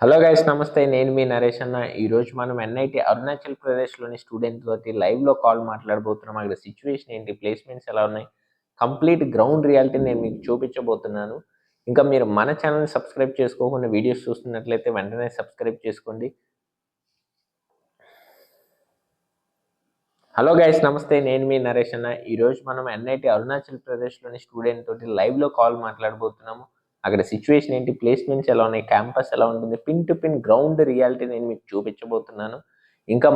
Hello guys, నమస్తే. నేను మీ నరేష్ అన్న. ఈరోజు మనం ఎన్ఐటి అరుణాచల్ ప్రదేశ్లోని స్టూడెంట్ తోటి లైవ్లో కాల్ మాట్లాడబోతున్నాం. అక్కడ సిచ్యువేషన్ ఏంటి, ప్లేస్మెంట్స్ ఎలా ఉన్నాయి, కంప్లీట్ గ్రౌండ్ రియాలిటీ నేను మీకు చూపించబోతున్నాను. ఇంకా మీరు మన ఛానల్ని సబ్స్క్రైబ్ చేసుకోకుండా వీడియోస్ చూస్తున్నట్లయితే వెంటనే సబ్స్క్రైబ్ చేసుకోండి. హలో గైస్, నమస్తే. నేను మీ నరేష్ అన్న. ఈరోజు మనం ఎన్ఐటి అరుణాచల్ ప్రదేశ్లోని స్టూడెంట్ తోటి లైవ్లో కాల్ మాట్లాడబోతున్నాము. అక్కడ సిచ్యువేషన్ ఏంటి, ప్లేస్మెంట్స్ ఎలా ఉన్నాయి, క్యాంపస్ ఎలా ఉంటుంది, pin to pin ground reality నేను మీకు చూపించబోతున్నాను. ఇంకా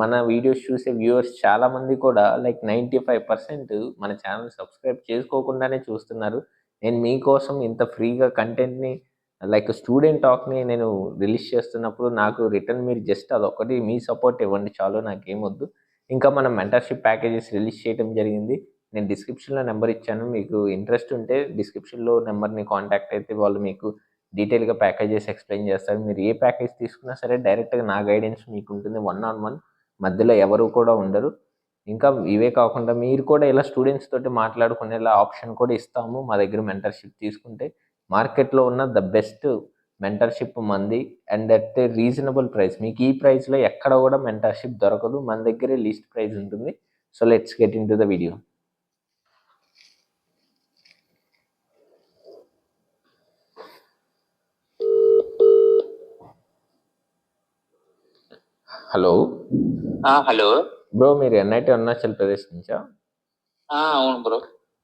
మన వీడియోస్ చూసే వ్యూవర్స్ చాలామంది కూడా లైక్ 95% మన ఛానల్ సబ్స్క్రైబ్ చేసుకోకుండానే చూస్తున్నారు. నేను మీకోసం ఇంత ఫ్రీగా కంటెంట్ని లైక్ స్టూడెంట్ టాక్ని నేను రిలీజ్ చేస్తున్నప్పుడు నాకు రిటర్న్ మీరు జస్ట్ అదొకటి మీ సపోర్ట్ ఇవ్వండి చాలు, నాకేమొద్దు. ఇంకా మనం మెంటర్షిప్ ప్యాకేజెస్ రిలీజ్ చేయడం జరిగింది. నేను డిస్క్రిప్షన్లో నెంబర్ ఇచ్చాను. మీకు ఇంట్రెస్ట్ ఉంటే డిస్క్రిప్షన్లో నెంబర్ని కాంటాక్ట్ అయితే వాళ్ళు మీకు డీటెయిల్గా ప్యాకేజెస్ ఎక్స్ప్లెయిన్ చేస్తారు. మీరు ఏ ప్యాకేజ్ తీసుకున్నా సరే డైరెక్ట్గా నా గైడెన్స్ మీకు ఉంటుంది, 1-on-1. మధ్యలో ఎవరు కూడా ఉండరు. ఇంకా ఇవే కాకుండా మీరు కూడా ఇలా స్టూడెంట్స్ తోటి మాట్లాడుకునేలా ఆప్షన్ కూడా ఇస్తాము. మా దగ్గర మెంటర్షిప్ తీసుకుంటే మార్కెట్లో ఉన్న ద బెస్ట్ మెంటర్షిప్ మంది and at a reasonable price. మీకు ఈ ప్రైస్లో ఎక్కడ కూడా మెంటర్షిప్ దొరకదు, మన దగ్గరే లీస్ట్ ప్రైస్ ఉంటుంది. So let's get in to the video. Hello. Hello bro, మీరు ఎన్ఐటి అరుణాచల్ ప్రదేశ్ నుంచా? అవును బ్రో.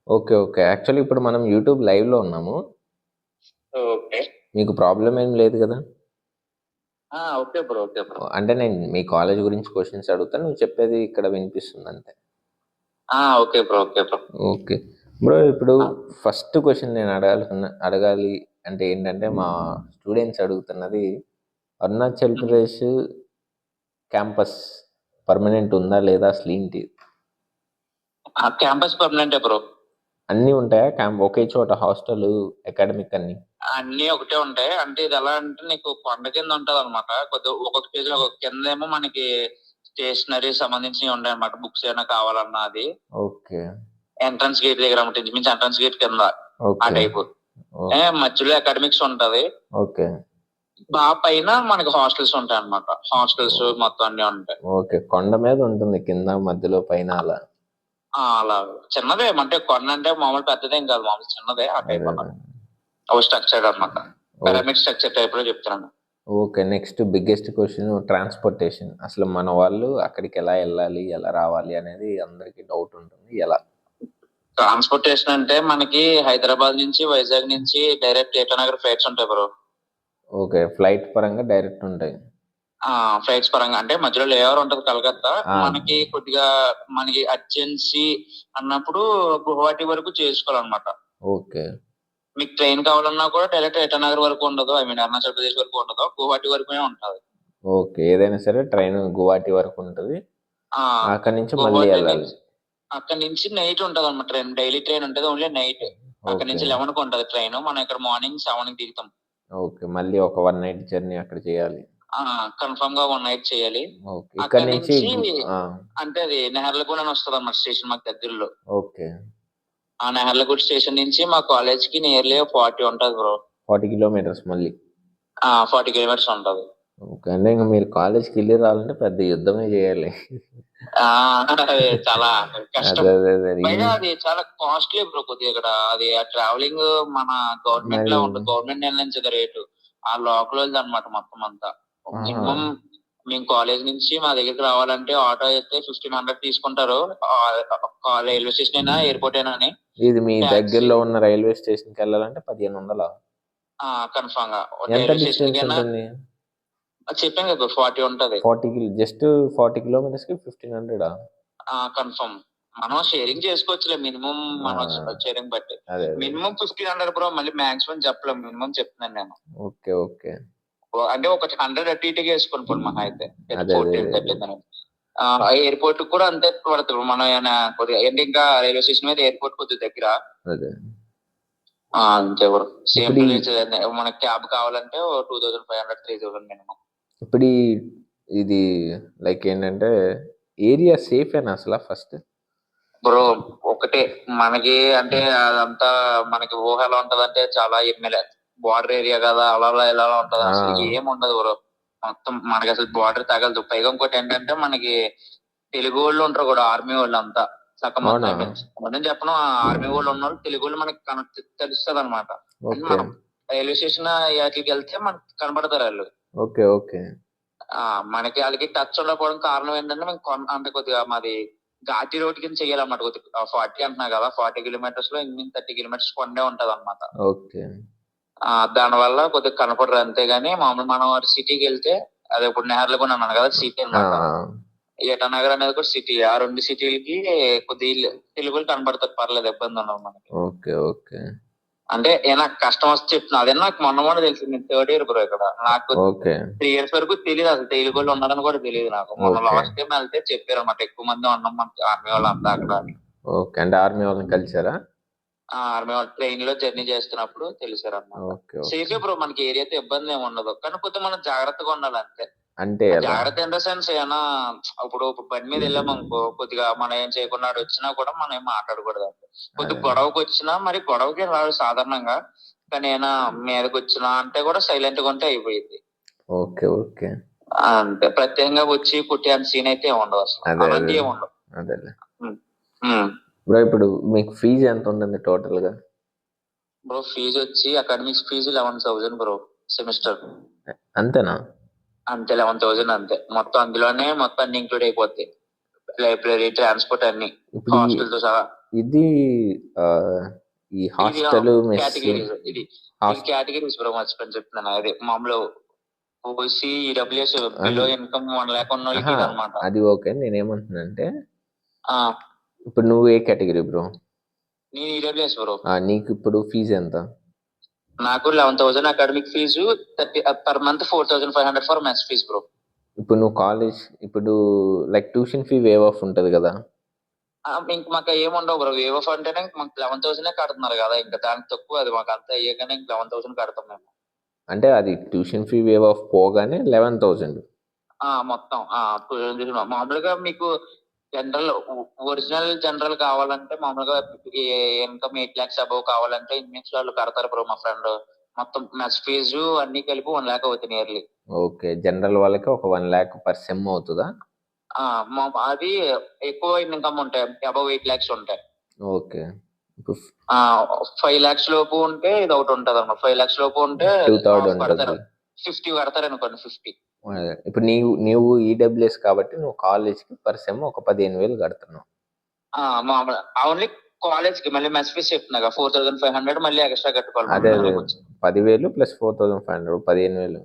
Okay okay. యాక్చువల్లీ ఇప్పుడు మనం యూట్యూబ్ లైవ్లో ఉన్నాము. ఓకే. మీకు ప్రాబ్లం ఏం లేదు కదా? Okay bro. Okay bro. అంటే నేను మీ కాలేజ్ గురించి క్వశ్చన్స్ అడుగుతాను, నువ్వు చెప్పేది ఇక్కడ వినిపిస్తుంది అంతే. Okay bro. Okay bro. Okay bro, ఇప్పుడు ఫస్ట్ క్వశ్చన్ నేను అడగాలి అంటే ఏంటంటే, మా స్టూడెంట్స్ అడుగుతున్నది అరుణాచల్ ప్రదేశ్ క్యాంపస్ పర్మనెంట్ ఉందా లేదా, అసలు ఏంటి? క్యాంపస్ పర్మనెంటే బ్రో. అన్నీ ఉంటాయా ఒకే చోట, హాస్టల్, అకాడమిక్ అన్ని ఒకటే ఉంటాయి. అంటే ఇది ఎలా అంటే నీకు కొండ కింద ఉంటది అనమాట. కొద్దిగా ఒక్కొక్క పేజ్ లో ఒక్కొక్క కింద ఏమో మనకి స్టేషనరీ సంబంధించినవి ఉంటాయి అనమాట. బుక్స్ ఏమైనా కావాలన్నా అది ఓకే. ఎంట్రన్స్ గేట్ దగ్గర అనమాట. ఇంచుమించు ఎంట్రన్స్ గేట్ కింద ఆ టైప్. మధ్యలో అకాడమిక్స్ ఉంటది. ఓకే. బాగా పైన మనకి హాస్టల్స్ ఉంటాయి అనమాట. హాస్టల్స్ మొత్తం అన్ని ఉంటాయి. ఓకే, కొండ మీద ఉంటుంది, కింద మధ్యలో పైన అలా. అలా చిన్నదే అంటే కొండ అంటే మామూలు పెద్దదేం కాదు, మామూలు చిన్నదే ఆ టైప్ అన్నమాట. స్ట్రక్చర్ అనమాట. పిరమిడ్ స్ట్రక్చర్ టైప్ లో చెప్తున్నాను. Okay. Next biggest question, transportation. అసలు మన వాళ్ళు అక్కడికి ఎలా వెళ్ళాలి, ఎలా రావాలి అనేది అందరికి డౌట్ ఉంటుంది. ఎలా ట్రాన్స్పోర్టేషన్ అంటే మనకి హైదరాబాద్ నుంచి, వైజాగ్ నుంచి డైరెక్ట్ ఏటనగర్ ఫ్లైట్స్ ఉంటాయి బ్రో. ఓకే, ఫ్లైట్ పరంగా డైరెక్ట్ ఉంటాయి. ఫ్లైట్స్ పరంగా అంటే మధ్యలో లేవర్ ఉంటది కలకత్తా. మనకి కొద్దిగా మనకి అర్జెన్సీ అన్నప్పుడు గువాహటి వరకు చేసుకోవాలన్నమాట. ఓకే. మీకు ట్రైన్ కావాలన్నా కూడా డైరెక్ట్ ఏటనగర్ వరకు ఉండదు, ఐ మీన్ అరుణాచల్ ప్రదేశ్ వరకు ఉండదు, గువాహటి వరకునే ఉంటది. ఓకే, ఏదైనా సరే ట్రైన్ గువాహటి వరకు ఉంటుంది. అక్కడి నుంచి మళ్ళీ వెళ్ళాలి. అక్కడ నుంచి నైట్ ఉంటది అన్నమాట ట్రైన్. డైలీ ట్రైన్ ఉంటది, ఓన్లీ నైట్. అక్కడ నుంచి 11 కి ఉంటది ట్రైన్. మనం ఇక్కడ మార్నింగ్ 7 కి దిగుతాం. ఓకే, మళ్ళీ ఒక 1 నైట్ జర్నీ అక్కడ చేయాలి. కన్ఫర్మ్ గా 1 నైట్ చేయాలి. ఇక్కడ నుంచి అంటే అది నెహర్లగూడ అని వస్తుంది అన్నమాట స్టేషన్ మాకు దగ్గరలో. ఓకే. ఆ నెహర్లగూడ స్టేషన్ నుంచి మా కాలేజ్ కి నియర్లీ 40 ఉంటది బ్రో. 40 కిలోమీటర్స్ మళ్ళీ. 40 కిలోమీటర్స్ ఉంటది. ఓకే, అంటే ఇంకా మీరు కాలేజ్కి వెళ్ళి రావాలంటే పెద్ద యుద్ధమే చేయాలి. చాలా కష్టం. అది చాలా కాస్ట్లీ బ్రో కొద్దిగా ఇక్కడ. అది ట్రావెలింగ్ మన గవర్నమెంట్ లో ఉంటుంది, గవర్నమెంట్ నిర్ణయించదు రేటు. ఆ లోకల్ అనమాట మొత్తం అంతా. మినిమం మేము కాలేజ్ నుంచి మా దగ్గరికి రావాలంటే ఆటో అయితే 1500 తీసుకుంటారు. రైల్వే స్టేషన్ అయినా ఎయిర్పోర్ట్ అయినా అని. ఇది మీ దగ్గరలో ఉన్న రైల్వే స్టేషన్ కి వెళ్ళాలంటే 1500. కన్ఫర్మ్ గా ఎంత డిస్టెన్స్ ఉంటుంది? చెప్పాను కదా 40 ఉంటది. 40 జస్ట్ 40 కిలోమీటర్స్ కి 1500. కన్ఫర్మ్. మనం షేరింగ్ చేసుకోవచ్చులే, మినిమం మనం షేరింగ్ బట్టి. Minimum 1500 bro. మళ్ళీ మాక్సిమం చెప్పలేము, మినిమం చెప్తున్నాను నేను. Okay okay. అంటే ఒక 100 అటు ఇటుగా వేసుకొని పోయి మహా అయితే. ఎయిర్పోర్ట్ కూడా అంతే పడుతుంది. మనం కొద్దిగా ఇంకా రైల్వే స్టేషన్ మీద ఎయిర్పోర్ట్ కొద్దిగా దగ్గర. అంతే బ్రో. సేమ్ మనకి క్యాబ్ కావాలంటే 2500 3000 మినిమం. ఇప్పుడు ఇది లైక్ ఏంటంటే ఏరియా సేఫ్ అయినా అసలు ఫస్ట్ బ్రో? ఒకటే మనకి అంటే అదంతా మనకి ఊహ ఎలా ఉంటది అంటే చాలా ఎమ్మెల్యే బార్డర్ ఏరియా కదా, అలా అలా ఇలా అలా ఉంటది. ఆ. అసలు ఏం ఉండదు బ్రో. మొత్తం మనకి అసలు బార్డర్ తగలదు. పైగా ఇంకోటి ఏంటంటే మనకి తెలుగు వాళ్ళు ఉంటారు కూడా, ఆర్మీ వాళ్ళు అంతా సగం అవునా? మొత్తం మనం చెప్పను. ఆర్మీ వాళ్ళు ఉన్న వాళ్ళు తెలుగు వాళ్ళు మనకి తెలుస్తుంది అనమాట. ఓకే మనం రైల్వే స్టేషన్ వాటికి వెళ్తే మనకి కనబడతారు వాళ్ళు. ఓకే ఓకే మనకి వాళ్ళకి టచ్ ఉండకపోవడం కారణం ఏంటంటే మేము అంటే కొద్దిగా మాది ఘాటి రోడ్ కింద చెయ్యాలన్నమాట. కొద్దిగా 40 అంటున్నా కదా, 40 కిలోమీటర్స్ లో 30 కిలోమీటర్స్ కొండే ఉంటది అనమాట. ఓకే దాని వల్ల కొద్దిగా కనపడరు అంతేగాని, మామూలు మనం సిటీకి వెళ్తే, అదే ఇప్పుడు నెహర్లగూడ అన్నాను కదా సిటీ ఆ, అన్నమాట. ఏటానగర్ అనేది కూడా సిటీ. ఆ రెండు సిటీలకి కొద్దిగా తెలుగులు కనబడతారు, పర్లేదు, ఇబ్బంది ఉండదు మనకి. ఓకే ఓకే అంటే నాకు కష్టం వస్తే చెప్తున్నా. అదే నాకు మొన్న తెలిసింది. నేను 3rd ఇయర్ బ్రో ఇక్కడ. నాకు ఓకే 3 years వరకు తెలియదు అసలు తెలుగు వాళ్ళు ఉన్నారని కూడా తెలియదు నాకు. మొన్న ఓకే లాస్ట్ టైం వెళ్తే చెప్పారు అన్నమాట, ఎక్కువ మంది ఉన్నాం మన ఆర్మీ వాళ్ళు అంతా అక్కడ అని. ఓకే అంటే ఆర్మీ వాళ్ళని కలిసారా? ఆర్మీ వాళ్ళు ట్రైన్ లో జర్నీ చేస్తున్నప్పుడు తెలిసారు అన్నమాట. ఓకే ఓకే సేఫే బ్రో, మనకి ఏరియాతో ఇబ్బంది ఏమి ఉండదు. కానీ కొద్దిగా మనం జాగ్రత్తగా ఉండాలి అంతే. అంటే ఎలా? జాగ్రత్త ఇన్ ద సెన్స్ ఏమన్నా, ఇప్పుడు బండి మీద వెళ్ళామనుకో, కొద్దిగా మనం ఏం చేయకుండా ఆడు వచ్చినా కూడా మనం ఏం మాట్లాడకూడదు అంతే. కొద్దిగా అదే. గొడవకి వచ్చినా, మరి గొడవకి రాడు సాధారణంగా, కానీ ఏమైనా మీదకి వచ్చినా అంటే కూడా సైలెంట్ గా ఉంటే అయిపోయింది ఓకే ఓకే అంతే. ప్రత్యేకంగా వచ్చి కుట్టే అంత సీన్ అయితే ఏమి ఉండదు అసలు. అదే అలాంటివి అదే ఏమి ఉండవు. అదేలే. ఉమ్. బ్రో ఇప్పుడు మీకు ఫీజు ఎంత ఉంటుంది టోటల్ గా? బ్రో ఫీజు వచ్చి అకాడమిక్స్ ఫీజు 11,000 బ్రో, సెమిస్టర్. అంతేనా? అంతే, 11,000 అంతే. మొత్తం అందులోనే మొత్తం అన్ని ఇంక్లూడ్ అయిపోతాయి. లైబ్రరీ, ట్రాన్స్పోర్ట్ అన్ని, ఇప్పుడు హాస్టల్ తో సహా. ఇది ఆ, ఈ హాస్టల్ మెస్ కేటగిరీస్, ఇది కేటగిరీస్ బ్రో, మర్చిపోయి చెప్తున్నాను. అదే మామూలు OC, EWS, below income 1 lakh ఉన్న వాళ్ళకి ఇది అనమాట. అది ఓకే. నేనేమంటున్నానంటే ఇప్పుడు నువ్వు ఏ కేటగిరీ బ్రో? నేను ఈడబ్ల్యూఎస్ బ్రో. నీకు ఇప్పుడు ఫీజు ఎంత? నాకు 11,000 academic fees, 30 per month 4,500 for mess fees bro. ఇప్పుడు నువ్వు కాలేజ్ ఇప్పుడు like tuition fee waive off ఉంటది కదా? ఇంక మాకు ఏముండవు బ్రో. వేవ్ ఆఫ్ అంటేనే మాకు 11,000 కడుతున్నారు కదా, ఇంకా దానికి తక్కువ. అది మాకు అంతా అయ్యాకనే 11,000 కడతాం మేము. అంటే అది ట్యూషన్ ఫీ వేవ్ ఆఫ్ పోగానే 11,000 మొత్తం. మామూలుగా మీకు జనరల్, ఒరిజినల్ జనరల్ కావాలంటే మామూలుగా ఇన్కమ్ 8 lakhs అబౌవ్ కావాలంటే ఇంగ్లీష్ వాళ్ళు కడతారు బ్రో. మా ఫ్రెండ్ మొత్తం మెస్ ఫీజు అన్ని కలిపి 1 lakh అవుతుంది ఇయర్లీ. ఓకే. జనరల్ వాళ్ళకి ఒక 1 lakh పర్ సెమ్ అవుతుందా? అది ఎక్కువ ఇన్కమ్ ఉంటాయి, అబౌవ్ 8 lakhs ఉంటాయి. ఓకే. 5 lakhs లోపు ఉంటే ఇది ఒకటి ఉంటది అన్నమాట. 5 lakhs లోపు ఉంటే 2,000 కడతారు. ఉంటుంది. 50 కడతారు అనుకోండి, 50. ఇప్పుడు నీవు ఈడబ్ల్యూఎస్ కాబట్టి నువ్వు కాలేజ్కి పర్ సెమ్ ఒక 15,000 కడుతున్నావు. మామూలు ఓన్లీ కాలేజ్ కి. మళ్ళీ మెస్ ఫీస్ చెప్తున్నా 4,500 మళ్ళీ ఎక్స్ట్రా కట్టుకోవాలి. అదే 10,000 ప్లస్ 4,500 15,000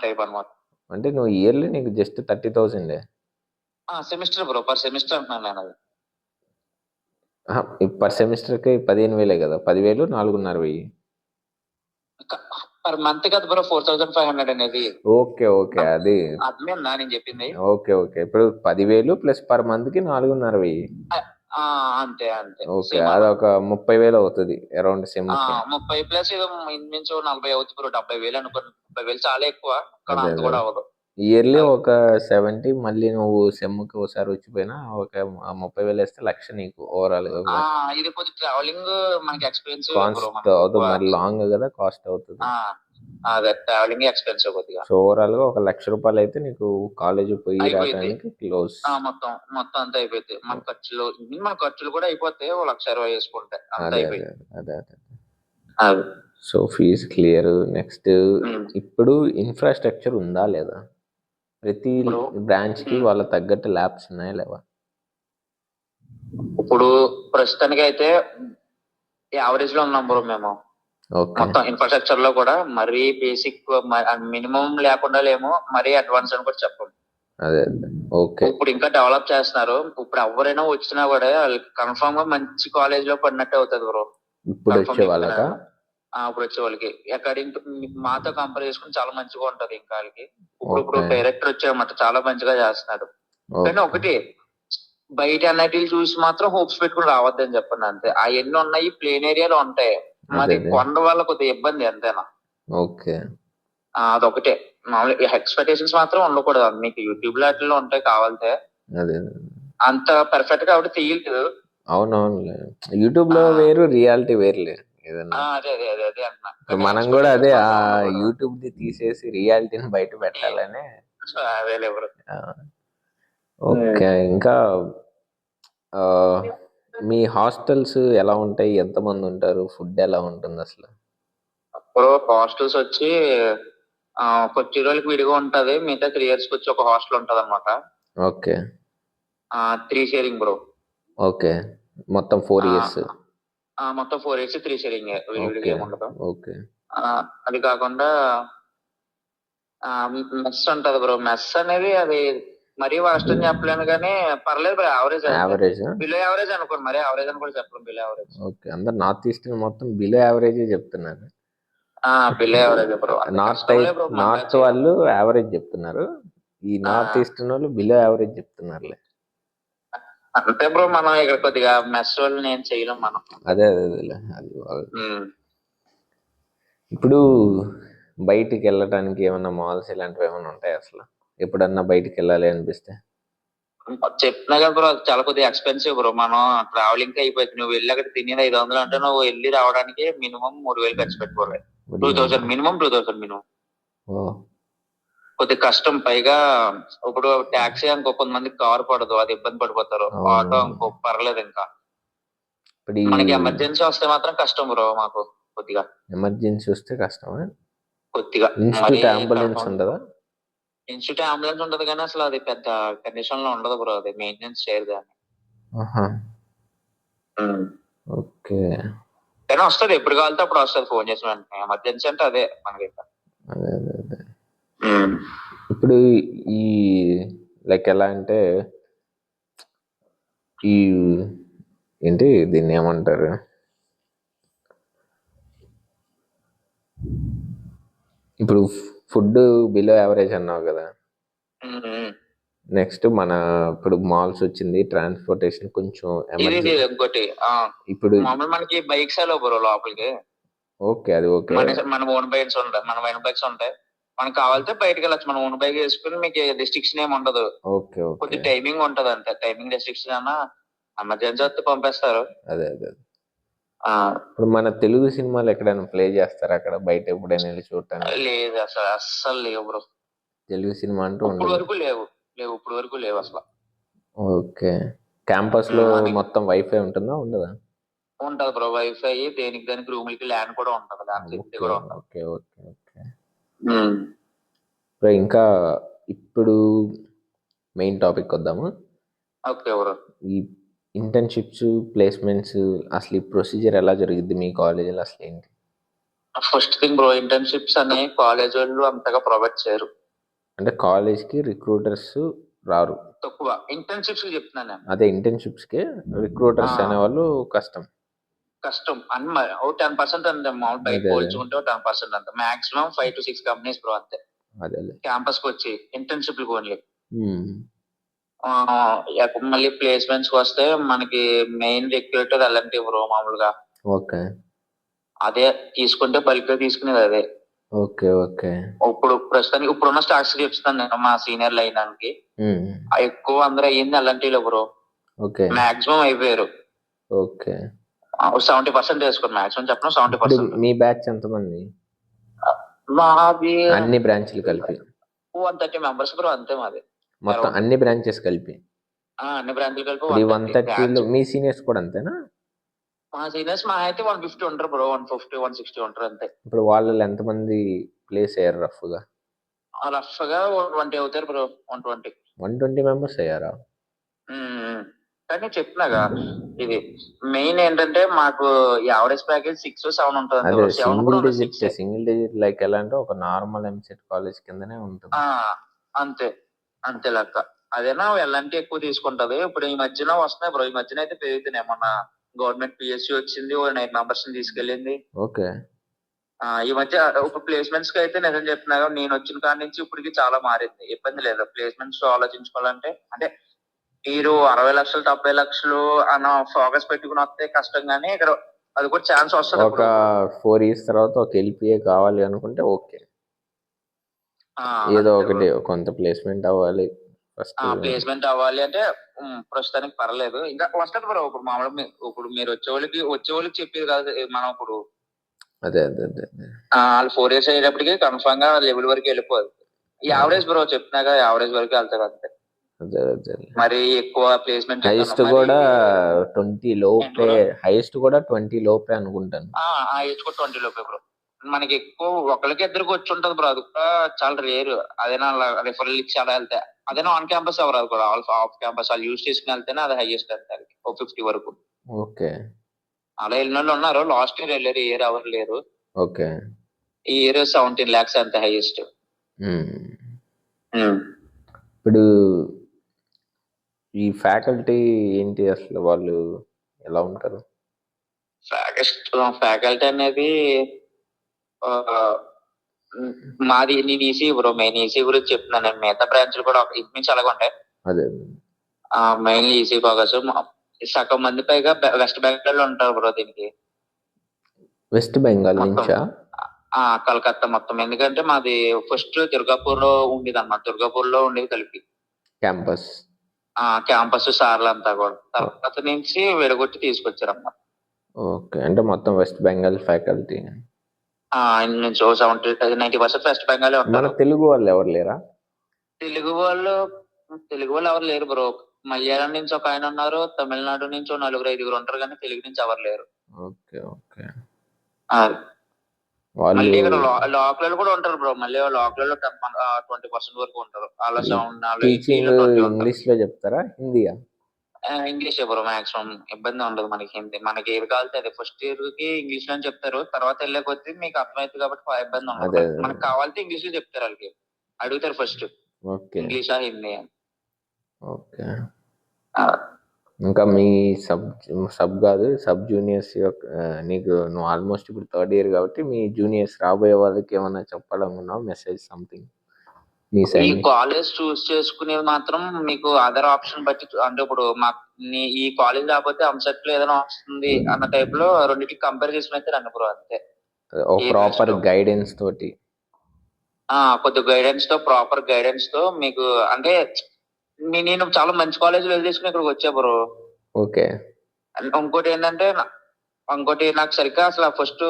టైప్ అనమాట. అంటే నువ్వు ఇయర్లీ నీకు just 30,000 semester bro, per semester అంటున్నాను నేను. అది పర్ సెమిస్టర్కి 15,000 కదా? 10,000 4,500 పర్ మంత్ కదా బ్రో 4,500 అనేది. ఓకే ఓకే అది అదే నేను చెప్పింది. Okay okay. ఇప్పుడు 10,000 ప్లస్ పర్ మంత్ కి 4,500 అంతే అంతే. ఓకే. అదొక 30,000 అవుతుంది అరౌండ్ సెమ్. 30 ప్లస్ ఏదో ఇంచుమించు 40 అవుతుంది బ్రో. 70,000 అనుకోండి. 70,000 చాలా ఎక్కువ, కానీ అంత కూడా అవ్వదు. ఇయర్లీ ఒక 70. మళ్ళీ నువ్వు సెమ్ కి ఒకసారి వచ్చిపోయినా ఒక 30,000 వేస్తే 1,00,000 నీకు ఓవరాల్ గా. ఇది కొంచెం ట్రావెలింగ్ మనకి ఎక్స్పెన్సివ్ కాస్ట్ అవుతుంది, మరి లాంగ్ కదా, కాస్ట్ అవుతుంది. అదే ట్రావెలింగ్ ఎక్స్పెన్సివ్ కొద్దిగా. సో ఓవరాల్ గా ఒక 1,00,000 రూపాయలు అయితే నీకు కాలేజ్ పోయి రావడానికి క్లోజ్. మొత్తం అంతా అయిపోయింది. మన ఖర్చులు కూడా అయిపోతాయి. 1,20,000 వేసుకుంటే అంత అయిపోయింది. అదే సో ఫీజ్ క్లియర్. నెక్స్ట్ ఇప్పుడు ఇన్ఫ్రాస్ట్రక్చర్ ఉందా లేదా? ప్రతి బ్రాంచ్ కి వాళ్ళ తగ్గట్టు ల్యాబ్స్ ఉన్నాయా లేవా? ఇప్పుడు ప్రస్తుతానికి అయితే యావరేజ్ లో ఉన్నాం బ్రో మేము. మొత్తం ఇన్ఫ్రాస్ట్రక్చర్ లో కూడా మరీ బేసిక్ మినిమం లేకుండా లేము, మరీ అడ్వాన్స్ అని కూడా చెప్పండి. అదే ఓకే. ఇప్పుడు ఇంకా డెవలప్ చేస్తున్నారు. ఇప్పుడు ఎవరైనా వచ్చినా కూడా వాళ్ళకి కన్ఫర్మ్ గా మంచి కాలేజ్ లో పడినట్టే అవుతుంది బ్రో. ఇప్పుడు వచ్చే వాళ్ళకి ఇప్పుడు వచ్చే వాళ్ళకి అకార్డింగ్ మాతో కంపేర్ చేసుకుని చాలా మంచిగా ఉంటది ఇంకా వాళ్ళకి. ఇప్పుడు డైరెక్టర్ వచ్చారన్నమాట, చాలా మంచిగా చేస్తున్నాడు. కానీ ఒకటి బయట అన్నిటిని చూసి మాత్రం హోప్స్ పెట్టుకుని రావద్దని చెప్పండి అంతే. అవన్నీ ఉన్నాయి, ప్లేన్ ఏరియాలో ఉంటాయి. మాది కొండ వల్ల కొద్దిగా ఇబ్బంది అంతేనా. ఓకే. అదొకటే. మామూలు ఎక్స్పెక్టేషన్స్ మాత్రం ఉండకూడదు. మీకు యూట్యూబ్ లాంటిలో ఉంటాయి కావాలంటే. అంత పర్ఫెక్ట్ గా ఆవిడ తీయలేదు. అవునవును, యూట్యూబ్ లో వేరు, రియాలిటీ వేరులే. ఏదన్నా. అదే అదే అదే అదే అంటున్నా. ఇప్పుడు కానీ మనం కూడా అదే ఆ expectations బాగుంది bro. యూట్యూబ్ ది తీసేసి రియాలిటీని బయట పెట్టాలనే. అదేలే బ్రో. ఓకే. ఇంకా ఆ, మీ హాస్టల్స్ ఎలా ఉంటాయి, ఎంతమంది ఉంటారు, ఫుడ్ ఎలా ఉంటుంది అసలు? బ్రో హాస్టల్స్ వచ్చి కొద్ది రోజులకి విడిగా ఉంటది, మిగతా 3 years కి వచ్చి ఒక హాస్టల్ ఉంటది అనమాట. ఓకే. 3 sharing bro. ఓకే, మొత్తం 4 years. మొత్తం 4 years 3 షేరింగ్, విడివిడిగా ఓకే. ఏముండదు. ఓకే. అది కాకుండా మెస్ ఉంటది బ్రో. మెస్ అనేది అది మరీ వర్స్ట్ అని చెప్పలేను కానీ పర్లేదు bro, average. Average. Below average అనుకోండి, మరీ యావరేజ్ అని కూడా చెప్పలేం, బిలో యావరేజ్. ఓకే, అందరు నార్త్ ఈస్ట్ మొత్తం బిలో యావరేజ్ చెప్తున్నారు. Below average bro. నార్త్ వాళ్ళు యావరేజ్ చెప్తున్నారు, ఈ నార్త్ ఈస్ట్ వాళ్ళు బిలో యావరేజ్ చెప్తున్నారులే. అంతే బ్రో, మనం ఇక్కడ కొద్దిగా మెస్ వాళ్ళు నేను చేయలేం మనం. అదే అదేలే, అది ఇప్పుడు బయటికి వెళ్ళటానికి ఏమన్నా మాల్స్ ఇలాంటివి ఏమైనా ఉంటాయి అసలు? ఎప్పుడన్నా బయటికి వెళ్ళాలి అనిపిస్తే? చెప్తున్నా కదా బ్రో, చాలా కొద్దిగా ఎక్స్పెన్సివ్ బ్రో. మనం ట్రావెలింగ్ అయిపోయింది, నువ్వు వెళ్ళి అక్కడ తినేది 500 అంటే నువ్వు వెళ్ళి రావడానికి మినిమం 3000 ఖర్చు పెట్టుకోవాలి. 2000 మినిమం, 2000 మినిమం. కొద్దిగా కష్టం. పైగా ఇప్పుడు ట్యాక్సీ ఇంకో కొంతమందికి కారు పడదు, అది ఇబ్బంది పడిపోతారు. ఆటో ఇంకో పర్లేదు. ఇంకా మనకి ఎమర్జెన్సీ వస్తే మాత్రం కష్టం బ్రో. మాకు కొద్దిగా ఎమర్జెన్సీ వస్తే కష్టమా? కొద్దిగా. ఇన్స్టిట్యూట్ అంబులెన్స్ ఉండదా? ఇన్స్టిట్యూట్ అంబులెన్స్ ఉంటది కానీ అసలు అది పెద్ద కండిషన్ లో ఉండదు బ్రో, అది మెయింటెనెన్స్ చేయరు దాన్ని. ఓకే. కానీ వస్తుంది, ఎప్పుడు కావాలితే అప్పుడు వస్తుంది, ఫోన్ చేసిన వెంటనే. ఎమర్జెన్సీ అంటే అదే మనకి. అదే అదే అదే. ఇప్పుడు ఈ లైక్ ఎలా అంటే ఈ ఏంటి దీన్ని ఏమంటారు, ఇప్పుడు ఫుడ్ బిలో యావరేజ్ అన్నావు కదా, నెక్స్ట్ మన ఇప్పుడు మాల్స్ వచ్చింది, ట్రాన్స్పోర్టేషన్ కొంచెం ఇంకోటి ఇప్పుడు మనకి బైక్స్ అలో బ్రో లోపలికి. ఓకే, అది ఓకే. మన ఓన్ బైక్స్ ఉంటాయి, మన ఓన్ బైక్స్ ఉంటాయి. మనకు కావాలంటే బయటకు వెళ్ళచ్చు, మన ఓన్ బైక్ వేసుకుని మీకు రిస్ట్రిక్షన్ ఏమి ఉండదు. ఓకే. కొద్ది టైమింగ్ ఉంటది అంతే, టైమింగ్ రిస్ట్రిక్షన్ అన్నా ఎమర్జెన్సీ వస్తే పంపేస్తారు. అదే అదే. ఇప్పుడు మన తెలుగు సినిమాలు ఎక్కడైనా ప్లే చేస్తారు అక్కడ బయట ఎప్పుడైనా వెళ్ళి చూడటానికి? లేదు అసలు, అస్సలు లేవు బ్రో. తెలుగు సినిమా అంటూ ఇప్పుడు వరకు లేవు, ఇప్పుడు వరకు లేవు అసలు. ఓకే. క్యాంపస్ లో మొత్తం వైఫై ఉంటుందా ఉండదా? ఉంటది బ్రో, వైఫై. దానికి రూములకి ల్యాండ్ కూడా ఉంటది, కూడా ఉంటది. Okay okay okay. ఇంకా ఇప్పుడు మెయిన్ టాపిక్ వద్దాము. Okay bro. ఈ ఇంటర్న్షిప్స్, ప్లేస్మెంట్స్ అసలు ఈ ప్రొసీజర్ ఎలా జరుగుద్ది మీ కాలేజీలో, అసలు ఏంటి? ఫస్ట్ థింగ్ బ్రో, ఇంటర్న్షిప్స్ అనే కాలేజ్ వాళ్ళు అంతగా ప్రొవైడ్ చేయరు. అంటే కాలేజ్కి రిక్రూటర్స్ రారు, తక్కువ. ఇంటర్న్షిప్స్ చెప్తున్నాను. అదే ఇంటర్న్షిప్స్ కి రిక్రూటర్స్ అనేవాళ్ళు కష్టం. అని 10% అంతే, మామూలు బయట పోల్చుకుంటే 10% అంతే. మాక్సిమం 5 to 6 కంపెనీస్ బ్రో అంతే. అదే క్యాంపస్ కి వచ్చి ఇంటర్న్షిప్ ఓన్లీ. మళ్ళీ ప్లేస్మెంట్స్ కి వస్తే మనకి మెయిన్ రిక్రూటర్ అలాంటి బ్రో మామూలుగా. ఓకే. అదే తీసుకుంటే బల్క్ గా తీసుకునేది అదే. Okay okay. ఇప్పుడు ప్రస్తుతానికి ఇప్పుడున్న స్టాక్స్ చెప్తాను నేను మా సీనియర్ లైనానికి. ఎక్కువ అందరూ అయ్యింది అలాంటిలో బ్రో. ఓకే. మాక్సిమం అయిపోయారు. ఓకే. 70% వేసుకోండి, మాక్సిమం చెప్పను 70%. మీ బ్యాచ్ ఎంతమంది? మాది అన్ని బ్రాంచ్లు కలిపి 130 మెంబర్స్ బ్రో అంతే మాది. మొత్తం అన్ని బ్రాంచెస్ కలిపి? అన్ని బ్రాంచ్లు కలిపి 130. మీ సీనియర్స్ కూడా అంతేనా? మా సీనియర్స్ మా అయితే 150 ఉంటారు బ్రో, 150 160 ఉంటారు అంతే. ఇప్పుడు వాళ్ళు ఎంతమంది ప్లేస్ అయ్యారు రఫ్ గా? 120 అవుతారు బ్రో. 120 మెంబర్స్ అయ్యారా? కానీ చెప్తున్నాగా, ఇది మెయిన్ ఏంటంటే మాకు యావరేజ్ ప్యాకేజ్ 6 or 7 ఉంటుంది. అదే సింగిల్ డిజిట్ లైక్ ఎలా అంటే ఒక నార్మల్ ఎంసెట్ కాలేజ్ కిందనే ఉంటుంది. అంతే అంతే లెక్క. అదేనా ఎలాంటి ఎక్కువ తీసుకుంటది. ఇప్పుడు ఈ మధ్యన వస్తున్నాయి బ్రో, ఈ మధ్యన అయితే పెరుగుతున్నాయి. మొన్న గవర్నమెంట్ పిఎస్సి వచ్చింది, 9 మెంబర్స్ తీసుకెళ్ళింది. ఓకే. ఈ మధ్య ఇప్పుడు ప్లేస్మెంట్స్ కి అయితే నిజం చెప్తున్నా, నేను వచ్చిన కాడి నుంచి ఇప్పటికి చాలా మారింది. ఇబ్బంది లేదు ప్లేస్మెంట్స్ ఆలోచించుకోవాలంటే. అంటే మీరు 60 లక్షలు 70 లక్షలు అన్న ఫోకస్ పెట్టుకుని వస్తే కష్టం, కానీ ఇక్కడ అది కూడా ఛాన్స్ వస్తుంది. ఒక 4 years తర్వాత ఒక ఎల్పిఏ కావాలి అనుకుంటే ఓకే, ఏదో ఒకటి కొంత ప్లేస్మెంట్ అవ్వాలి, ఫస్ట్ ప్లేస్మెంట్ అవ్వాలి అంటే ప్రస్తుతానికి పర్లేదు, ఇంకా వస్తుంది బ్రో. ఇప్పుడు మామూలుగా ఇప్పుడు మీరు వచ్చే వాళ్ళకి చెప్పేది కాదు మనం ఇప్పుడు. అదే అదే అదే అదే వాళ్ళు 4 years అయ్యేటప్పటికి కన్ఫర్మ్ గా లెవెల్ వరకు వెళ్ళిపోదు. యావరేజ్ బ్రో చెప్తున్నాగా, యావరేజ్ వరకు వెళ్తారు అంతే. అదే అదే మరి ఎక్కువ ప్లేస్మెంట్ హైయెస్ట్ కూడా 20 లోపే, హైయెస్ట్ కూడా 20 లోపే అనుకుంటాను. హైయెస్ట్ కూడా 20 లోపే బ్రో. మనకి ఎక్కువ ఒకరికి ఇద్దరికి వచ్చి ఉంటది బ్రో, అది కూడా చాలా రేరు. అదేనా రిఫరల్ ఇచ్చి అలా వెళ్తే, అదేనా ఆన్ క్యాంపస్ ఎవరు కూడా ఆఫ్ క్యాంపస్ వాళ్ళు యూజ్ చేసుకుని వెళ్తేనే అది హైయెస్ట్ వెళ్తారు, 50 వరకు. ఓకే, అలా వెళ్ళిన వాళ్ళు ఉన్నారు. లాస్ట్ ఇయర్ వెళ్ళారు, ఈ ఇయర్ ఎవరు లేరు. ఓకే, ఈ ఇయర్ 17 lakhs అంతే హైయెస్ట్. ఇప్పుడు ఈ ఫ్యాకల్టీ ఏంటి అసలు, వాళ్ళు ఎలా ఉంటారు? ఫ్యాకల్టీ అనేది మాది నేను ఈసీ బ్రో, మెయిన్ ఈసీ గురించి చెప్తున్నాను. నేను మిగతా బ్రాంచ్లు కూడా ఇది నుంచి అలాగే ఉంటాయి. అదే మెయిన్ ఈసీ ఫోకస్. సగం మంది పైగా వెస్ట్ బెంగాల్ లో ఉంటారు బ్రో దీనికి. వెస్ట్ బెంగాల్ నుంచా? కలకత్తా మొత్తం. ఎందుకంటే మాది ఫస్ట్ దుర్గాపూర్ లో ఉండేది అన్నమాట, దుర్గాపూర్ లో ఉండేది కలిపి క్యాంపస్. క్యాంపస్ సార్లు అంతా కూడా తర్వాత నుంచి విడగొట్టి తీసుకొచ్చారు అన్నమాట. ఓకే, అంటే మొత్తం వెస్ట్ బెంగాల్ ఫ్యాకల్టీ నుంచి 90% వెస్ట్ బెంగాల్. మన తెలుగు వాళ్ళు ఎవరు లేరా? తెలుగు వాళ్ళు ఎవరు లేరు బ్రో. మలయాళం నుంచి ఒక ఆయన ఉన్నారు, తమిళనాడు నుంచి 4-5 ఉంటారు, కానీ తెలుగు నుంచి ఎవరు లేరు. Okay okay. మళ్ళీ ఇక్కడ లోకల్ కూడా ఉంటారు బ్రో. మళ్ళీ లోకల్ లో 20% వరకు ఉంటారు. ఇంగ్లీష్ లో చెప్తారా, హిందీయా? English bro maximum. ఇబ్బంది ఉండదు మనకి హిందీ. మనకి ఏది కావాలితే అదే. ఫస్ట్ ఇయర్ కి ఇంగ్లీష్ లో చెప్తారు, తర్వాత వెళ్ళే కొద్దీ మీకు అర్థమవుతుంది కాబట్టి ఇబ్బంది ఉండదు. మనకు కావాలితే ఇంగ్లీష్ లో చెప్తారు. వాళ్ళకి అడుగుతారు ఫస్ట్ ఇంగ్లీషా హిందీ. ఓకే. ఇంకా మీ సబ్ కాదు, సబ్ జూనియర్స్ నువ్వు ఆల్మోస్ట్ ఇప్పుడు 3rd year కాబట్టి మీ జూనియర్స్ రాబోయే వాళ్ళకి ఏమన్నా చెప్పాలనుకున్నావు, మెసేజ్ సంథింగ్? ఈ కాలేజ్ చూస్ చేసుకునేది మాత్రం మీకు అదర్ ఆప్షన్ బట్టి, అంటే ఇప్పుడు ఈ కాలేజ్ లేకపోతే ఎంసెట్ లో ఏదైనా వస్తుంది అన్న టైప్ లో రెండింటికి కంపేర్ చేసుకుని అయితే రండి బ్రో, అంతే. ప్రాపర్ గైడెన్స్ తోటి, కొద్ది గైడెన్స్ తో, ప్రాపర్ గైడెన్స్ తో మీకు. అంటే నేను చాలా మంచి కాలేజ్ వెళ్ళి తీసుకుని ఇక్కడికి వచ్చా బ్రో. ఓకే. ఇంకోటి నాకు సరిగ్గా అసలు ఫస్ట్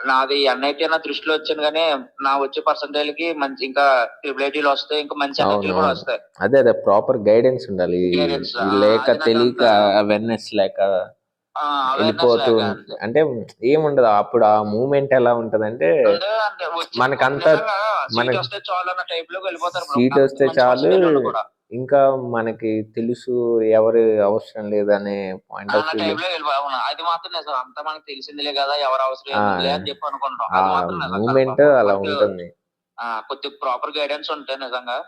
నాది ఎన్ఐటి అన్న దృష్టిలో వచ్చాను, కానీ నా వచ్చే పర్సంటేజ్ కి మంచి ఇంకా ట్రిపుల్ వస్తాయి, ఇంకా మంచి ఎన్ఐటీలు కూడా వస్తాయి. అదే అదే ప్రాపర్ గైడెన్స్ ఉండాలి. లేక తెలియక అవేర్నెస్ లేక వెళ్ళిపోతూ, అంటే ఏముండదు అప్పుడు. ఆ మూమెంట్ ఎలా ఉంటది అంటే మనకంతా సీట్ వస్తే చాలు, ఇంకా మనకి తెలుసు ఎవరు అవసరం లేదనే పాయింట్ ఆఫ్ వ్యూ. అది మాత్రం నిజం. అంతా మనకి తెలిసిందిలే కదా, ఎవరు అవసరం అని చెప్పి అనుకుంటాం. మూమెంట్ అలా ఉంటుంది. కొద్దిగా ప్రాపర్ గైడెన్స్ ఉంటే నిజంగా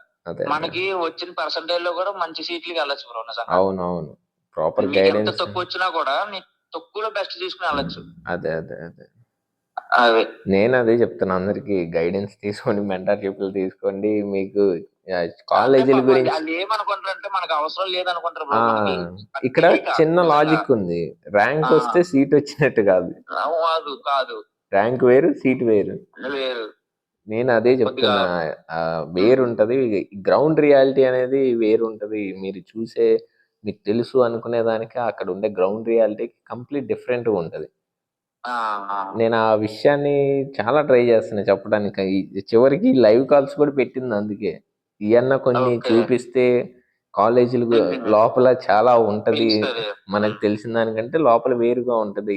మనకి వచ్చిన పర్సంటేజ్ లో కూడా మంచి సీట్లకి వెళ్ళొచ్చు బ్రో నిజంగా. అవునవును, ప్రాపర్ గైడెన్స్. తక్కువ వచ్చినా కూడా తక్కువలో బెస్ట్ తీసుకుని వెళ్ళొచ్చు. అదే అదే అదే నేను అదే చెప్తున్నా అందరికి, గైడెన్స్ తీసుకోండి, మెంటర్షిప్లు తీసుకోండి. మీకు కాలేజీల గురించి ఏమనుకుంటారంటే మనకు అవసరం లేదనుకుంటారు. ఇక్కడ చిన్న లాజిక్ ఉంది, ర్యాంక్ వస్తే సీట్ వచ్చినట్టు కాదు. ర్యాంక్ వేరు, సీట్ వేరు. నేను అదే చెప్తున్నా, వేరుంటది. గ్రౌండ్ రియాలిటీ అనేది వేరుంటది. మీకు తెలుసు అనుకునే దానికి అక్కడ ఉండే గ్రౌండ్ రియాలిటీ కంప్లీట్ డిఫరెంట్ గా ఉంటది. నేను ఆ విషయాన్ని చాలా ట్రై చేస్తున్నా చెప్పడానికి. చివరికి లైవ్ కాల్స్ కూడా పెట్టింది అందుకే. ఇవన్న కొన్ని చూపిస్తే కాలేజీలు లోపల చాలా ఉంటది, మనకు తెలిసిన దానికంటే లోపల వేరుగా ఉంటది,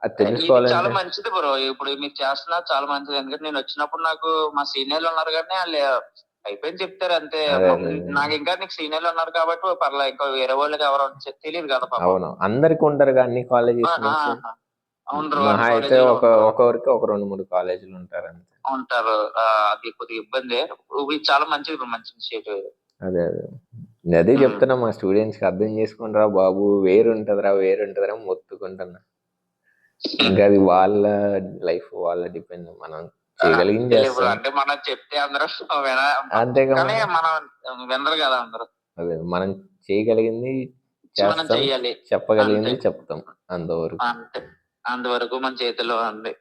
అది తెలుసుకోవాలంటే. చాలా మంచిది బ్రో, ఇప్పుడు మీరు చేస్తున్నారు చాలా మంచిది. ఎందుకంటే నేను వచ్చినప్పుడు నాకు మా సీనియర్లు ఉన్నారు, కానీ వాళ్ళు అయిపోయింది చెప్తారు అంతే. నాకు ఇంకా నీకు సీనియర్లు ఉన్నారు కాబట్టి పర్లేదు, ఇంకా వేరే వాళ్ళకి ఎవరు తెలియదు కదా. అవును, అందరికి ఉండరు కానీ కాలేజెస్ నుంచి అయితే ఒకరికి ఒక 2-3 కాలేజీలు ఉంటారు అది కొద్దిగా ఇబ్బంది. చాలా మంచిది, మంచి ఇనిషియేటివ్. అదే అదే చెప్తున్నా మా స్టూడెంట్స్ కి, అర్థం చేసుకుంటారా బాబు, వేరుంటదిరా మొత్తుకుంటున్నా. ఇంకా అది వాళ్ళ లైఫ్, వాళ్ళ డిపెండ్. మనం చేయగలిగింది చేస్తాం, అంటే మనం చెప్తే అందరూ అంతేగా, మనం వినరు కదా అందరూ. అదే మనం చేయగలిగింది చేస్తాం, చెప్పగలిగింది చెప్తాం, అంతవరకు మన చేతిలో ఉంది.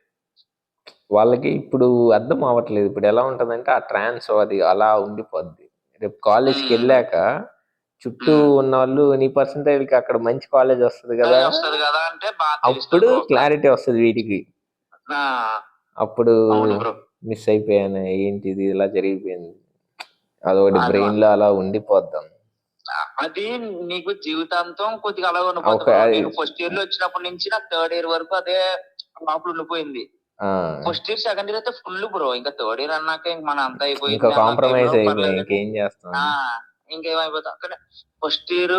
వాళ్ళకి ఇప్పుడు అర్థం అవ్వట్లేదు. ఇప్పుడు ఎలా ఉంటదంటే ఆ ట్రాన్స్ అది అలా ఉండిపోద్ది. రేపు కాలేజ్కి వెళ్ళాక చుట్టూ ఉన్న వాళ్ళు నీ పర్సంటైల్కి అక్కడ మంచి కాలేజ్ వస్తుంది కదా, వస్తుంది కదా అంటే బాగా అప్పుడు క్లారిటీ వస్తుంది వీటికి. అప్పుడు మిస్ అయిపోయాను, ఏంటిది ఇలా జరిగిపోయింది, అదొకటి బ్రెయిన్ లో అలా ఉండిపోద్దాం. అది నీకు జీవితాంతం కొద్దిగా అలా ఉండిపోతుంది. ఫస్ట్ ఇయర్ లో వచ్చినప్పటి నుంచి నాకు థర్డ్ ఇయర్ వరకు అదే లోపల ఉండిపోయింది. ఫస్ట్ ఇయర్ సెకండ్ ఇయర్ అయితే ఫుల్ బ్రో, ఇంకా థర్డ్ ఇయర్ అన్నాక ఇంక మన అంతా అయిపోయింది, కాంప్రమైజ్ అయిపోయి ఇంకేం చేస్తాం, ఇంకేమైపోతాం. అక్కడ ఫస్ట్ ఇయర్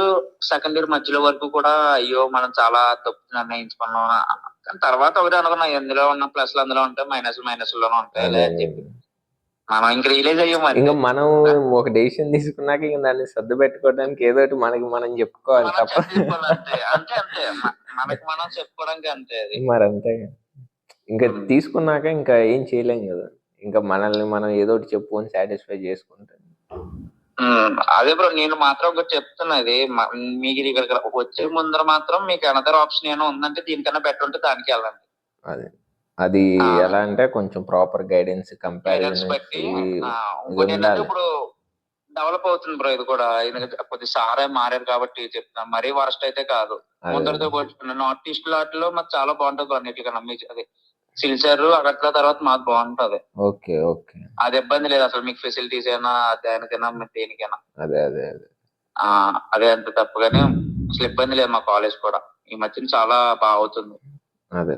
సెకండ్ ఇయర్ మధ్యలో వరకు కూడా అయ్యో మనం చాలా తప్పు నిర్ణయించుకున్నాం. కానీ తర్వాత ఒకటి అనుకున్నాం, ఎందులో ఉన్న ప్లస్లు అందులో ఉంటాయి, మైనస్ లోనే ఉంటాయి. మనం ఇంకా రియలైజ్ అయ్యాం. ఇంకా మనం ఒక డెసిషన్ తీసుకున్నాక ఇంకా దాన్ని సర్దు పెట్టుకోవడానికి ఏదో ఒకటి మనకి మనం చెప్పుకోవాలి తప్ప, అంతే అంతే అంతే మనకి మనం చెప్పుకోవడానికి అంతే. అది మరి అంతే, ఇంకా తీసుకున్నాక ఇంకా ఏం చేయలేం కదా, ఇంకా మనల్ని మనం ఏదో ఒకటి చెప్పుకొని సాటిస్ఫై చేసుకుంటే. అదే బ్రో, నేను మాత్రం ఒకటి చెప్తున్నది, మీకు ఇక్కడ వచ్చే ముందర మాత్రం మీకు అనదర్ ఆప్షన్ ఏమైనా ఉందంటే దీనికన్నా బెటర్ ఉంటే దానికి వెళ్ళండి. అది ఎలా అంటే కొంచెం ప్రాపర్ గైడెన్స్ కంపారిజన్ బట్టి ఇప్పుడు డెవలప్ అవుతుంది బ్రో ఇది కూడా. కొద్ది సారే మారారు కాబట్టి చెప్తున్నా, మరీ వరస్ట్ అయితే కాదు. ముందరతో పోల్చుకున్నా నార్త్ ఈస్ట్ లాట్లో మాకు చాలా బాగుంటది అన్నిటికన్నా. అది సిల్చర్ అక్కడ తర్వాత మాకు బాగుంటది. ఓకే ఓకే, అది ఇబ్బంది లేదు అసలు, మీకు ఫెసిలిటీస్ అయినా దానికైనా దేనికైనా. అదే అదే అదే అదే అంత తప్పుగానే అసలు ఇబ్బంది లేదు. మా కాలేజ్ కూడా ఈ మధ్యన చాలా బాగా అవుతుంది. అదే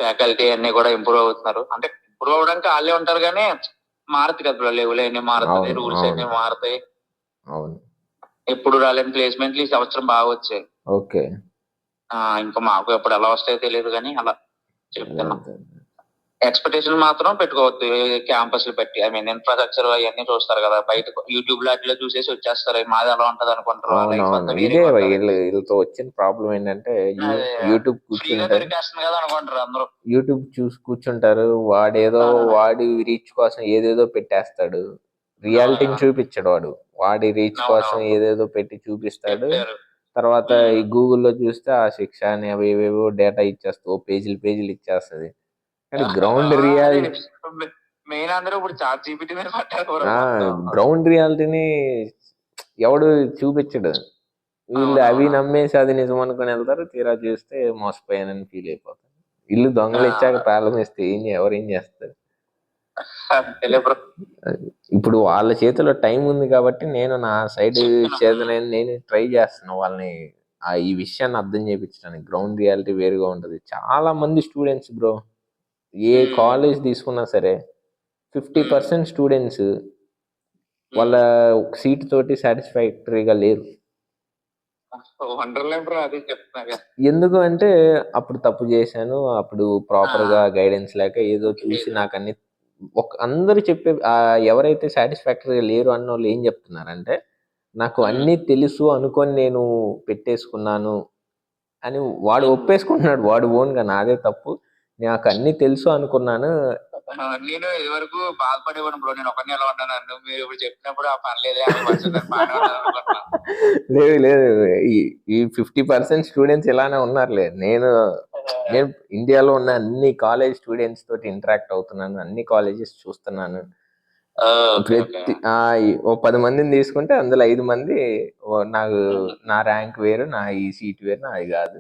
ఫ్యాకల్టీ అన్ని కూడా ఇంప్రూవ్ అవుతున్నారు. అంటే ఇంప్రూవ్ అవడానికి వాళ్ళే ఉంటారు కానీ మారుతుంది కదా, లెవెల్ అన్ని మారుతాయి, రూల్స్ అన్ని మారుతాయి. అవును, ఎప్పుడు రాలేని ప్లేస్మెంట్లు ఈ సంవత్సరం బాగా వచ్చాయి. ఓకే, ఇంకా మాకు ఎప్పుడు ఎలా వస్తాయో తెలియదు కానీ అలా చెప్తున్నా. ఎక్స్పెక్టేషన్ మాత్రం పెట్టుకోవద్దు క్యాంపస్ పెట్టి. ఐ మీన్ ఇన్ఫ్రాస్ట్రక్చర్ అవన్నీ చూస్తారు కదా, బయట యూట్యూబ్ లాంటిలో చూసేసి వచ్చేస్తారు, మాది ఎలా ఉంటది అనుకుంటారు. ఇదే వీళ్ళతో వచ్చిన ప్రాబ్లం ఏంటంటే యూట్యూబ్ కూర్చుంటారు కదా అనుకుంటారు అందరూ, యూట్యూబ్ చూసి కూర్చుంటారు, వాడేదో వాడి రీచ్ కోసం ఏదేదో పెట్టేస్తాడు, రియాలిటీని చూపించాడు వాడి రీచ్ కోసం ఏదేదో పెట్టి చూపిస్తాడు. తర్వాత ఈ గూగుల్లో చూస్తే ఆ శిక్ష అని అవి ఏవేవో డేటా ఇచ్చేస్తావు, పేజీలు ఇచ్చేస్తుంది. కానీ గ్రౌండ్ రియాలిటీ మెయిన్ అందరూ ఇప్పుడు చాట్ జీపీటీ మీద పట్టారు. గ్రౌండ్ రియాలిటీని ఎవడు చూపించడు, వీళ్ళు అవి నమ్మేసి అది నిజం అనుకుని వెళ్తారు, తీరా చూస్తే మోసపోయానని ఫీల్ అయిపోతారు. ఇల్లు దొంగలు ఇచ్చాక ప్రారంభిస్తే ఎవరేం చేస్తారు. ఇప్పుడు వాళ్ళ చేతిలో టైం ఉంది కాబట్టి నేను నా సైడ్ నేను ట్రై చేస్తున్నా వాళ్ళని ఈ విషయాన్ని అర్థం చేయించడానికి. గ్రౌండ్ రియాలిటీ వేరుగా ఉంటుంది. చాలా మంది స్టూడెంట్స్ బ్రో, ఏ కాలేజ్ తీసుకున్నా సరే 50% స్టూడెంట్స్ వాళ్ళ సీట్ తోటి సాటిస్ఫాక్టరీగా లేరు. ఎందుకు అంటే అప్పుడు తప్పు చేశాను, అప్పుడు ప్రాపర్ గా గైడెన్స్ లేక ఏదో చూసి నాకు అన్ని అందరూ చెప్పే ఎవరైతే సాటిస్ఫాక్టరీగా లేరు అన్న వాళ్ళు ఏం చెప్తున్నారంటే, నాకు అన్నీ తెలుసు అనుకొని నేను పెట్టేసుకున్నాను అని వాడు ఒప్పేసుకుంటున్నాడు, వాడు ఓన్గా నాదే తప్పు, నాకు అన్ని తెలుసు అనుకున్నాను. నేను ఇదివరకు బాధపడేవాడు బ్రో, నేను ఒకరిని ఎలా ఉన్నాను, మీరు ఇప్పుడు చెప్పినప్పుడు ఆ పర్లేదే. లేదు ఈ 50% స్టూడెంట్స్ ఇలానే ఉన్నారులే. నేను ఇండియాలో ఉన్న అన్ని కాలేజ్ స్టూడెంట్స్ తోటి ఇంటరాక్ట్ అవుతున్నాను, అన్ని కాలేజెస్ చూస్తున్నాను. ప్రతి 10 మందిని తీసుకుంటే అందులో 5 మంది నాకు నా ర్యాంక్ వేరు, నా ఈ సీట్ వేరు, నాది కాదు,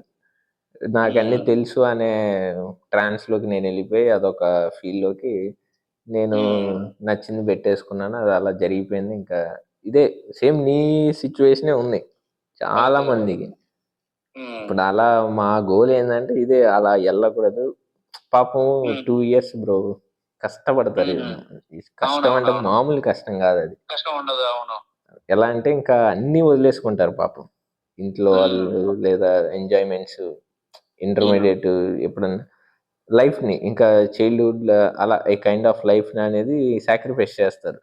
నాకు అన్ని తెలుసు అనే ట్రాన్స్ లోకి నేను వెళ్ళిపోయి అదొక ఫీల్ లోకి నేను నచ్చింది పెట్టేసుకున్నాను. అది అలా జరిగిపోయింది. ఇంకా ఇదే సేమ్ నీ సిచ్యువేషనే ఉంది చాలా మందికి. ఇప్పుడు అలా మా గోల్ ఏంటంటే ఇదే, అలా వెళ్ళకూడదు. పాపం 2 years బ్రో కష్టపడతారు. కష్టం అంటే మామూలు కష్టం కాదు అది. ఎలా అంటే ఇంకా అన్ని వదిలేసుకుంటారు పాపం ఇంట్లో వాళ్ళు, లేదా ఎంజాయ్మెంట్స్, ఇంటర్మీడియట్ ఎప్పుడన్నా లైఫ్ ని, ఇంకా చైల్డ్హుడ్ అలా ఏ కైండ్ ఆఫ్ లైఫ్ ని అనేది సాక్రిఫైస్ చేస్తారు.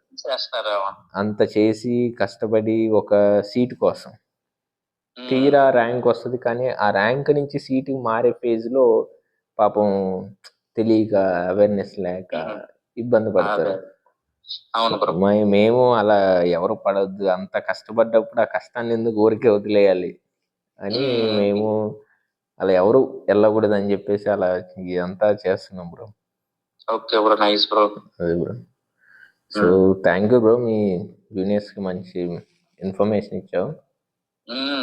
అంత చేసి కష్టపడి ఒక సీట్ కోసం తీరా ర్యాంక్ వస్తుంది, కానీ ఆ ర్యాంక్ నుంచి సీటు మారే ఫేజ్ లో పాపం తెలియక అవేర్నెస్ లేక ఇబ్బంది పడతారు. మేము అలా ఎవరు పడొద్దు, అంత కష్టపడ్డప్పుడు ఆ కష్టాన్ని ఎందుకు ఊరికే వదిలేయాలి అని మేము అలా ఎవరు వెళ్ళకూడదు అని చెప్పేసి అలా ఇదంతా చేస్తున్నాం bro. Okay bro, nice bro. అదే bro, so thank you bro, మీ జూనియర్స్కి మంచి ఇన్ఫర్మేషన్ ఇచ్చావు.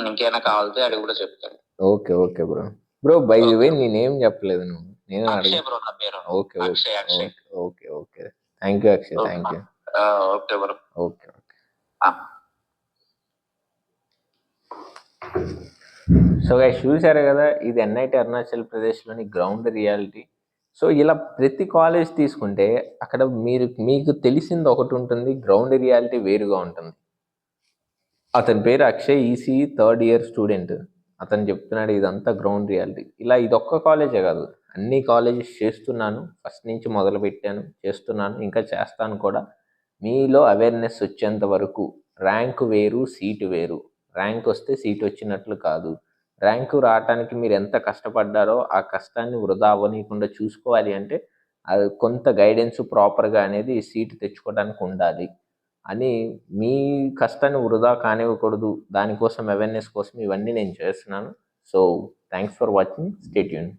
ఇంకేమైనా కావాలితే అడిగి కూడా చెప్తాను. Okay okay bro. Bro by the way నేనేం చెప్పలేదు నువ్వు, నేను అక్షయ్ బ్రో నా పేరు. Okay okay Akshay Akshay. Okay okay thank you Akshay, thank you. Okay bro. Okay okay. So guys చూసారు కదా, ఇది ఎన్ఐటి అరుణాచల్ ప్రదేశ్లోని గ్రౌండ్ రియాలిటీ. సో ఇలా ప్రతి కాలేజ్ తీసుకుంటే అక్కడ మీకు తెలిసింది ఒకటి ఉంటుంది, గ్రౌండ్ రియాలిటీ వేరుగా ఉంటుంది. అతని పేరు Akshay, EC third year student. అతను చెప్తున్నాడు ఇదంతా గ్రౌండ్ రియాలిటీ. ఇలా ఇదొక్క కాలేజే కాదు, అన్ని కాలేజెస్ చేస్తున్నాను, ఫస్ట్ నుంచి మొదలు పెట్టాను, చేస్తున్నాను, ఇంకా చేస్తాను కూడా. మీలో అవేర్నెస్ వచ్చేంత వరకు ర్యాంకు వేరు, సీటు వేరు. ర్యాంక్ వస్తే సీట్ వచ్చినట్లు కాదు. ర్యాంకు రావటానికి మీరు ఎంత కష్టపడ్డారో ఆ కష్టాన్ని వృధా అవ్వనీయకుండా చూసుకోవాలి అంటే అది కొంత గైడెన్స్ ప్రాపర్గా అనేది సీటు తెచ్చుకోవడానికి ఉండాలి అని. మీ కష్టాన్ని వృధా కానివ్వకూడదు, దానికోసం అవేర్నెస్ కోసం ఇవన్నీ నేను చేస్తున్నాను. So thanks for watching, stay tune.